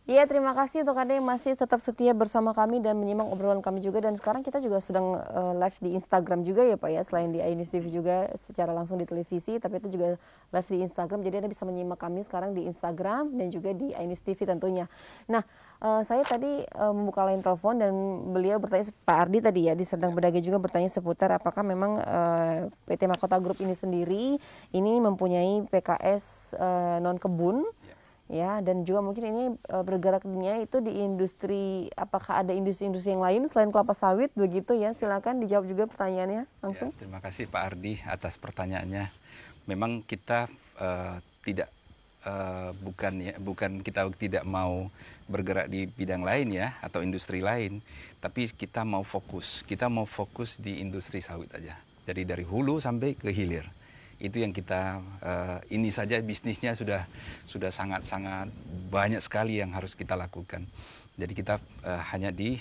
Iya, terima kasih untuk Anda yang masih tetap setia bersama kami dan menyimak obrolan kami juga. Dan sekarang kita juga sedang live di Instagram juga ya Pak ya, selain di iNews TV juga secara langsung di televisi, tapi itu juga live di Instagram. Jadi Anda bisa menyimak kami sekarang di Instagram dan juga di iNews TV tentunya. Nah, saya tadi membuka line telepon dan beliau bertanya, Pak Ardi tadi ya di Serdang Bedagai juga bertanya seputar apakah memang PT Mahkota Group ini sendiri ini mempunyai PKS non kebun. Ya, dan juga mungkin ini bergeraknya itu di industri, apakah ada industri-industri yang lain selain kelapa sawit begitu ya? Silakan dijawab juga pertanyaannya langsung. Ya, terima kasih Pak Ardi atas pertanyaannya. Memang kita bukan kita tidak mau bergerak di bidang lain ya atau industri lain, tapi kita mau fokus di industri sawit aja. Jadi dari hulu sampai ke hilir. Itu yang kita ini saja bisnisnya sudah sangat-sangat banyak sekali yang harus kita lakukan. Jadi kita hanya di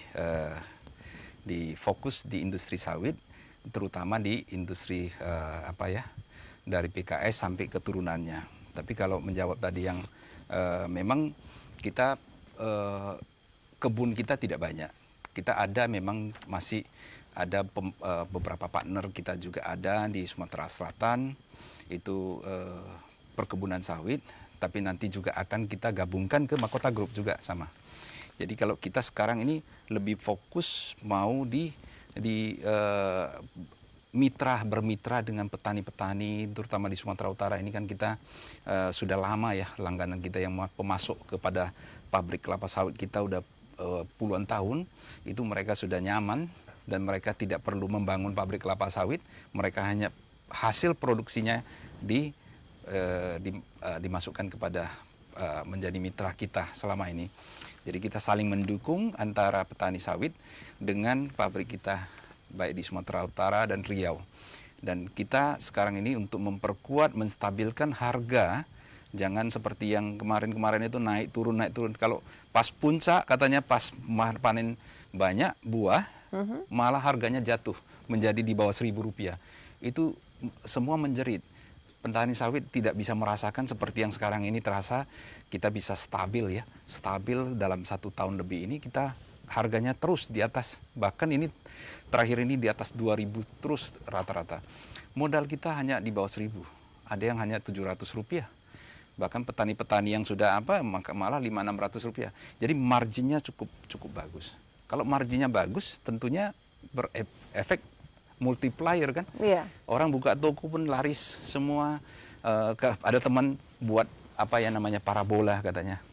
fokus di industri sawit, terutama di industri dari PKS sampai keturunannya. Tapi kalau menjawab tadi yang memang kita kebun kita tidak banyak. Kita ada memang masih ada beberapa partner kita juga ada di Sumatera Selatan, itu perkebunan sawit, tapi nanti juga akan kita gabungkan ke Mahkota Group juga sama. Jadi kalau kita sekarang ini lebih fokus mau bermitra dengan petani-petani, terutama di Sumatera Utara ini kan kita sudah lama ya langganan kita yang pemasok kepada pabrik kelapa sawit kita udah puluhan tahun, itu mereka sudah nyaman dan mereka tidak perlu membangun pabrik kelapa sawit, mereka hanya hasil produksinya dimasukkan kepada menjadi mitra kita selama ini. Jadi kita saling mendukung antara petani sawit dengan pabrik kita baik di Sumatera Utara dan Riau. Dan kita sekarang ini untuk memperkuat, menstabilkan harga, jangan seperti yang kemarin-kemarin itu naik turun. Kalau pas puncak katanya pas panen banyak buah, malah harganya jatuh menjadi di bawah Rp1.000. Itu semua menjerit. Petani sawit tidak bisa merasakan seperti yang sekarang ini terasa kita bisa stabil ya. Stabil dalam 1 tahun lebih ini kita harganya terus di atas. Bahkan ini terakhir ini di atas 2.000 terus rata-rata. Modal kita hanya di bawah 1.000. Ada yang hanya Rp700. Bahkan petani-petani yang sudah malah Rp500-600. Jadi marginnya cukup bagus. Kalau marginnya bagus tentunya berefek multiplier kan. Iya. Orang buka toko pun laris semua. Ada teman buat parabola katanya.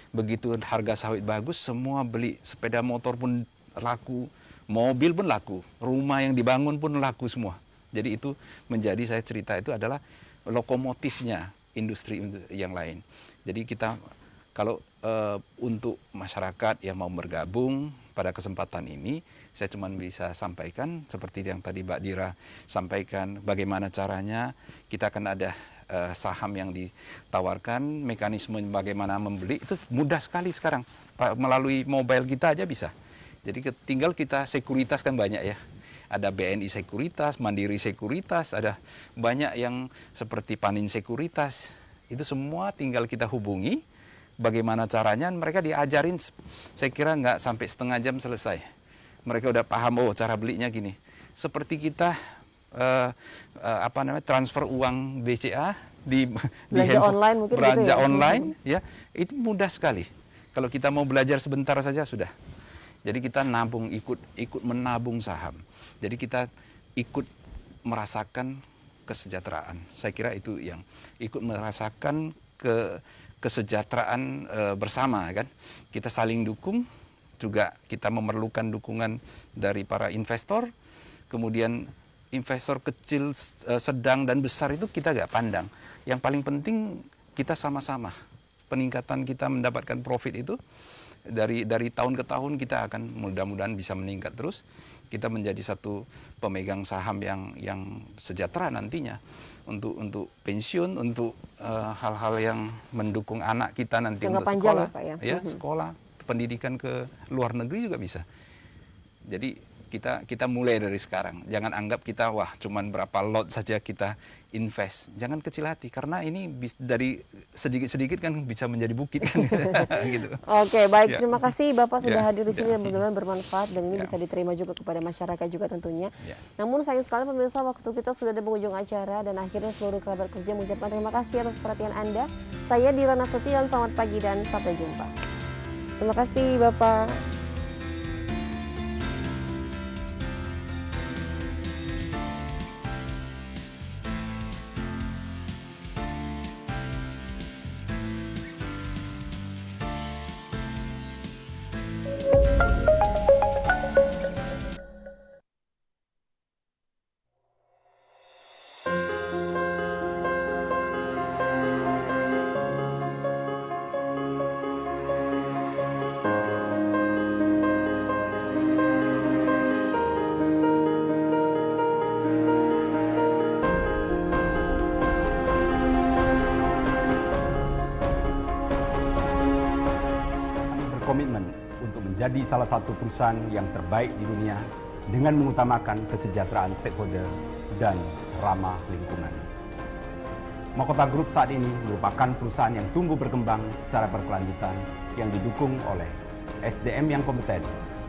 Begitu harga sawit bagus, semua beli. Sepeda motor pun laku, mobil pun laku, rumah yang dibangun pun laku semua. Jadi itu menjadi, saya cerita itu adalah lokomotifnya industri yang lain. Jadi kita kalau untuk masyarakat yang mau bergabung pada kesempatan ini, saya cuma bisa sampaikan seperti yang tadi Mbak Dira sampaikan, bagaimana caranya. Kita akan ada saham yang ditawarkan, mekanisme bagaimana membeli, itu mudah sekali sekarang. Melalui mobile kita aja bisa. Jadi tinggal kita sekuritas kan banyak ya. Ada BNI Sekuritas, Mandiri Sekuritas, ada banyak yang seperti Panin Sekuritas. Itu semua tinggal kita hubungi. Bagaimana caranya, mereka diajarin, saya kira nggak sampai setengah jam selesai. Mereka udah paham, cara belinya gini. Seperti kita transfer uang BCA di belanja online mungkin belanja gitu ya? Online, ya itu mudah sekali. Kalau kita mau belajar sebentar saja sudah. Jadi kita nabung, ikut menabung saham. Jadi kita ikut merasakan kesejahteraan. Saya kira itu yang ikut merasakan kesejahteraan bersama kan. Kita saling dukung, juga kita memerlukan dukungan dari para investor. Kemudian investor kecil, sedang dan besar itu kita nggak pandang. Yang paling penting kita sama-sama. Peningkatan kita mendapatkan profit itu dari tahun ke tahun kita akan mudah-mudahan bisa meningkat terus. Kita menjadi satu pemegang saham yang sejahtera nantinya. Untuk pensiun, untuk hal-hal yang mendukung anak kita nanti jangka untuk panjang sekolah, ya, Pak, ya? Sekolah, pendidikan ke luar negeri juga bisa. Jadi kita mulai dari sekarang. Jangan anggap kita cuman berapa lot saja kita invest. Jangan kecil hati karena ini dari sedikit-sedikit kan bisa menjadi bukit kan. Gitu. Oke, baik. Terima kasih Bapak sudah hadir di sini dan mudah-mudahan bermanfaat dan ini bisa diterima juga kepada masyarakat juga tentunya. Namun sayang sekali pemirsa, waktu kita sudah ada penghujung acara dan akhirnya seluruh kerabat kerja mengucapkan terima kasih atas perhatian Anda. Saya Dira Nasution, selamat pagi dan sampai jumpa. Terima kasih Bapak. Komitmen untuk menjadi salah satu perusahaan yang terbaik di dunia dengan mengutamakan kesejahteraan stakeholder dan ramah lingkungan. Mahkota Group saat ini merupakan perusahaan yang tumbuh berkembang secara berkelanjutan yang didukung oleh SDM yang kompeten,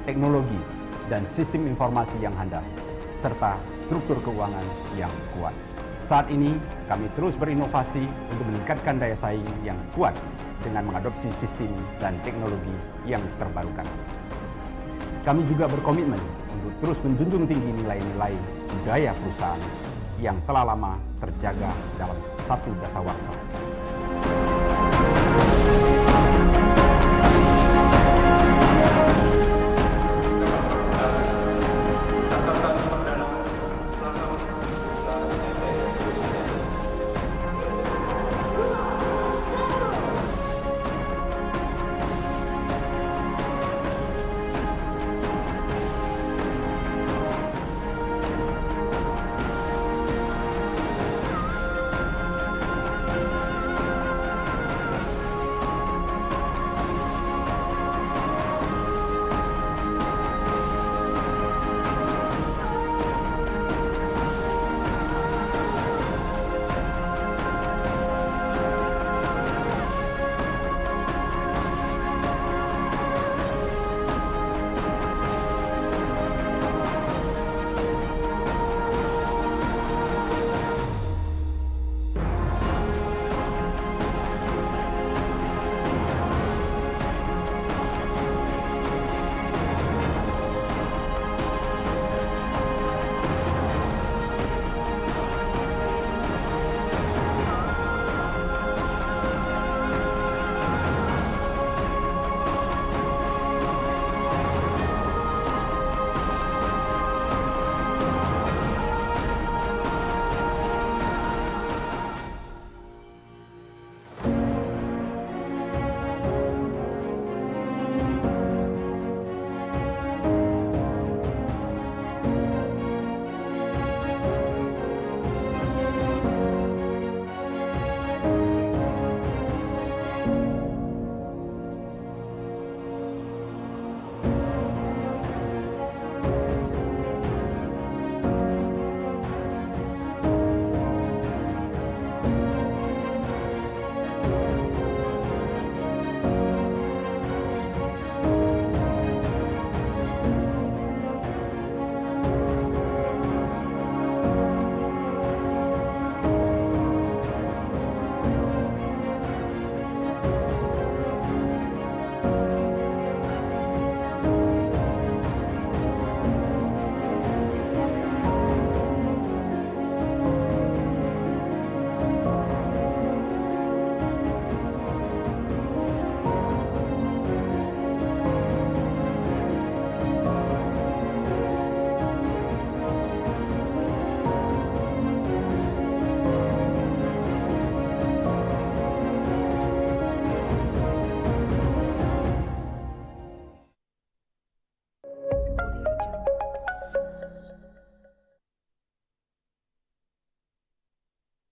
teknologi, dan sistem informasi yang handal, serta struktur keuangan yang kuat. Saat ini, kami terus berinovasi untuk meningkatkan daya saing yang kuat dengan mengadopsi sistem dan teknologi yang terbarukan. Kami juga berkomitmen untuk terus menjunjung tinggi nilai-nilai budaya perusahaan yang telah lama terjaga dalam satu dasawarsa,